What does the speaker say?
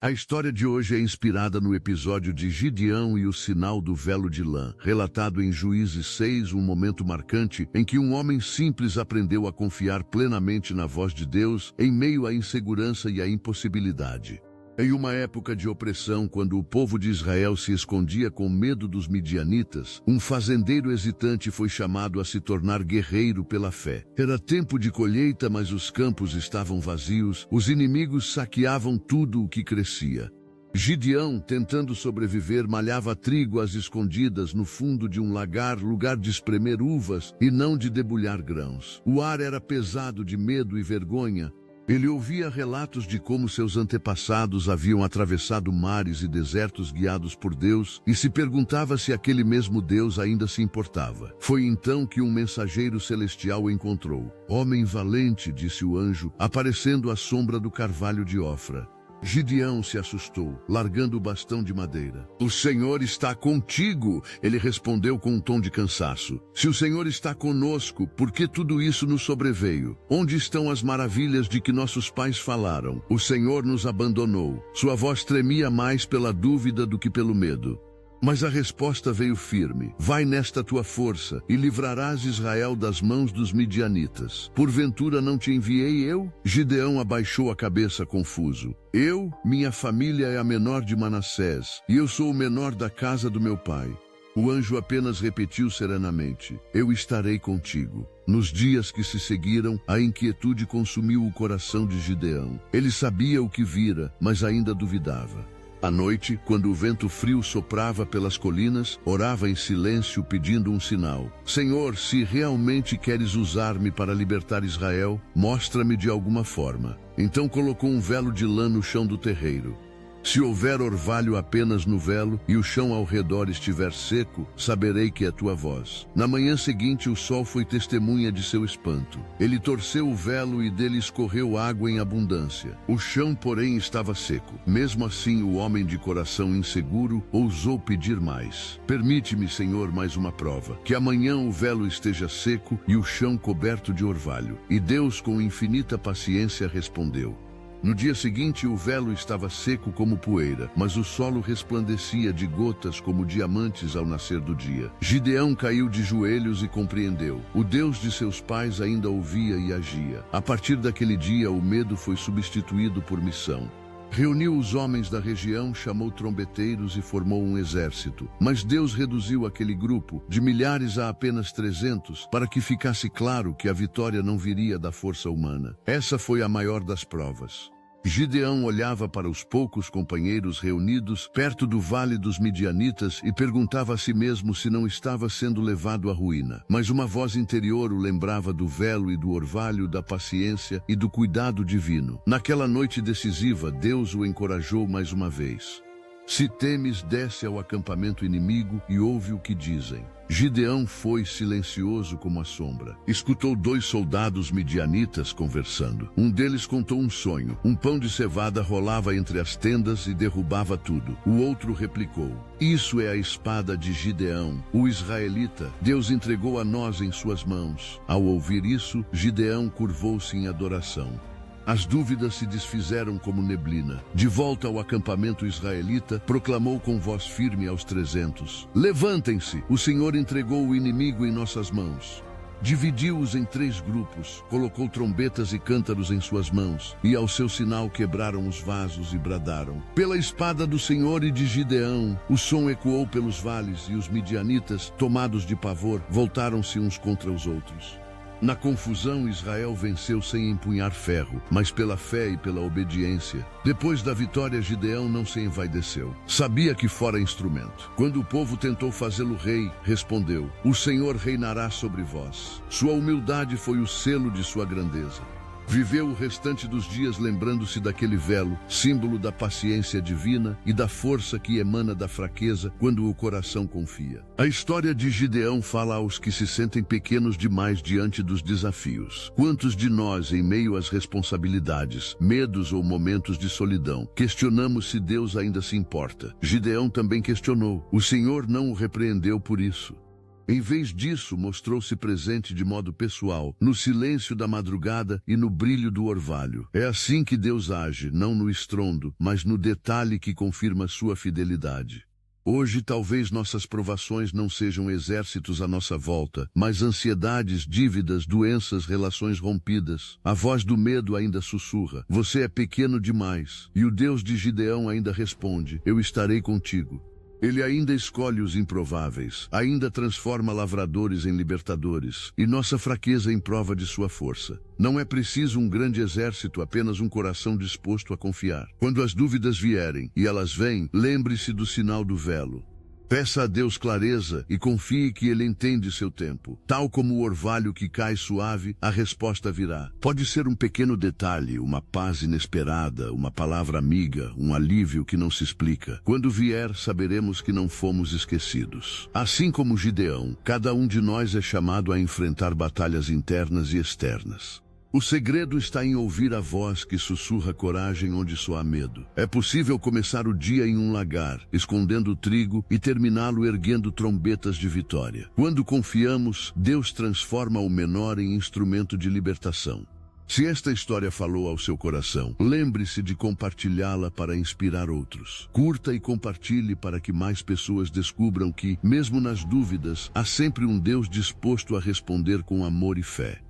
A história de hoje é inspirada no episódio de Gideão e o sinal do velo de lã, relatado em Juízes 6, um momento marcante em que um homem simples aprendeu a confiar plenamente na voz de Deus em meio à insegurança e à impossibilidade. Em uma época de opressão, quando o povo de Israel se escondia com medo dos midianitas, um fazendeiro hesitante foi chamado a se tornar guerreiro pela fé. Era tempo de colheita, mas os campos estavam vazios, os inimigos saqueavam tudo o que crescia. Gideão, tentando sobreviver, malhava trigo às escondidas no fundo de um lagar, lugar de espremer uvas e não de debulhar grãos. O ar era pesado de medo e vergonha. Ele ouvia relatos de como seus antepassados haviam atravessado mares e desertos guiados por Deus e se perguntava se aquele mesmo Deus ainda se importava. Foi então que um mensageiro celestial o encontrou. "Homem valente", disse o anjo, aparecendo à sombra do carvalho de Ofra. Gideão se assustou, largando o bastão de madeira. "O Senhor está contigo", ele respondeu com um tom de cansaço. "Se o Senhor está conosco, por que tudo isso nos sobreveio? Onde estão as maravilhas de que nossos pais falaram? O Senhor nos abandonou." Sua voz tremia mais pela dúvida do que pelo medo. Mas a resposta veio firme. "Vai nesta tua força e livrarás Israel das mãos dos midianitas. Porventura não te enviei eu?" Gideão abaixou a cabeça confuso. "Eu? Minha família é a menor de Manassés, e eu sou o menor da casa do meu pai." O anjo apenas repetiu serenamente: "Eu estarei contigo." Nos dias que se seguiram, a inquietude consumiu o coração de Gideão. Ele sabia o que vira, mas ainda duvidava. À noite, quando o vento frio soprava pelas colinas, orava em silêncio pedindo um sinal. "Senhor, se realmente queres usar-me para libertar Israel, mostra-me de alguma forma." Então colocou um velo de lã no chão do terreiro. "Se houver orvalho apenas no velo e o chão ao redor estiver seco, saberei que é tua voz." Na manhã seguinte, o sol foi testemunha de seu espanto. Ele torceu o velo e dele escorreu água em abundância. O chão, porém, estava seco. Mesmo assim, o homem de coração inseguro ousou pedir mais. "Permite-me, Senhor, mais uma prova. Que amanhã o velo esteja seco e o chão coberto de orvalho." E Deus, com infinita paciência, respondeu. No dia seguinte, o velo estava seco como poeira, mas o solo resplandecia de gotas como diamantes ao nascer do dia. Gideão caiu de joelhos e compreendeu. O Deus de seus pais ainda ouvia e agia. A partir daquele dia, o medo foi substituído por missão. Reuniu os homens da região, chamou trombeteiros e formou um exército. Mas Deus reduziu aquele grupo, de milhares a apenas 300, para que ficasse claro que a vitória não viria da força humana. Essa foi a maior das provas. Gideão olhava para os poucos companheiros reunidos perto do vale dos midianitas e perguntava a si mesmo se não estava sendo levado à ruína. Mas uma voz interior o lembrava do velo e do orvalho, da paciência e do cuidado divino. Naquela noite decisiva, Deus o encorajou mais uma vez. "Se temes, desce ao acampamento inimigo e ouve o que dizem." Gideão foi silencioso como a sombra. Escutou 2 soldados midianitas conversando. Um deles contou um sonho. Um pão de cevada rolava entre as tendas e derrubava tudo. O outro replicou: "Isso é a espada de Gideão, o israelita. Deus entregou a nós em suas mãos." Ao ouvir isso, Gideão curvou-se em adoração. As dúvidas se desfizeram como neblina. De volta ao acampamento israelita, proclamou com voz firme aos 300: "Levantem-se! O Senhor entregou o inimigo em nossas mãos." Dividiu-os em 3 grupos, colocou trombetas e cântaros em suas mãos, e ao seu sinal quebraram os vasos e bradaram: "Pela espada do Senhor e de Gideão." O som ecoou pelos vales, e os midianitas, tomados de pavor, voltaram-se uns contra os outros. Na confusão, Israel venceu sem empunhar ferro, mas pela fé e pela obediência. Depois da vitória, Gideão não se envaideceu. Sabia que fora instrumento. Quando o povo tentou fazê-lo rei, respondeu: "O Senhor reinará sobre vós." Sua humildade foi o selo de sua grandeza. Viveu o restante dos dias lembrando-se daquele velo, símbolo da paciência divina e da força que emana da fraqueza quando o coração confia. A história de Gideão fala aos que se sentem pequenos demais diante dos desafios. Quantos de nós, em meio às responsabilidades, medos ou momentos de solidão, questionamos se Deus ainda se importa? Gideão também questionou. O Senhor não o repreendeu por isso. Em vez disso, mostrou-se presente de modo pessoal, no silêncio da madrugada e no brilho do orvalho. É assim que Deus age, não no estrondo, mas no detalhe que confirma sua fidelidade. Hoje, talvez nossas provações não sejam exércitos à nossa volta, mas ansiedades, dívidas, doenças, relações rompidas. A voz do medo ainda sussurra: você é pequeno demais. E o Deus de Gideão ainda responde: eu estarei contigo. Ele ainda escolhe os improváveis, ainda transforma lavradores em libertadores, e nossa fraqueza em prova de sua força. Não é preciso um grande exército, apenas um coração disposto a confiar. Quando as dúvidas vierem, e elas vêm, lembre-se do sinal do velo. Peça a Deus clareza e confie que Ele entende seu tempo. Tal como o orvalho que cai suave, a resposta virá. Pode ser um pequeno detalhe, uma paz inesperada, uma palavra amiga, um alívio que não se explica. Quando vier, saberemos que não fomos esquecidos. Assim como Gideão, cada um de nós é chamado a enfrentar batalhas internas e externas. O segredo está em ouvir a voz que sussurra coragem onde só há medo. É possível começar o dia em um lagar, escondendo o trigo, e terminá-lo erguendo trombetas de vitória. Quando confiamos, Deus transforma o menor em instrumento de libertação. Se esta história falou ao seu coração, lembre-se de compartilhá-la para inspirar outros. Curta e compartilhe para que mais pessoas descubram que, mesmo nas dúvidas, há sempre um Deus disposto a responder com amor e fé.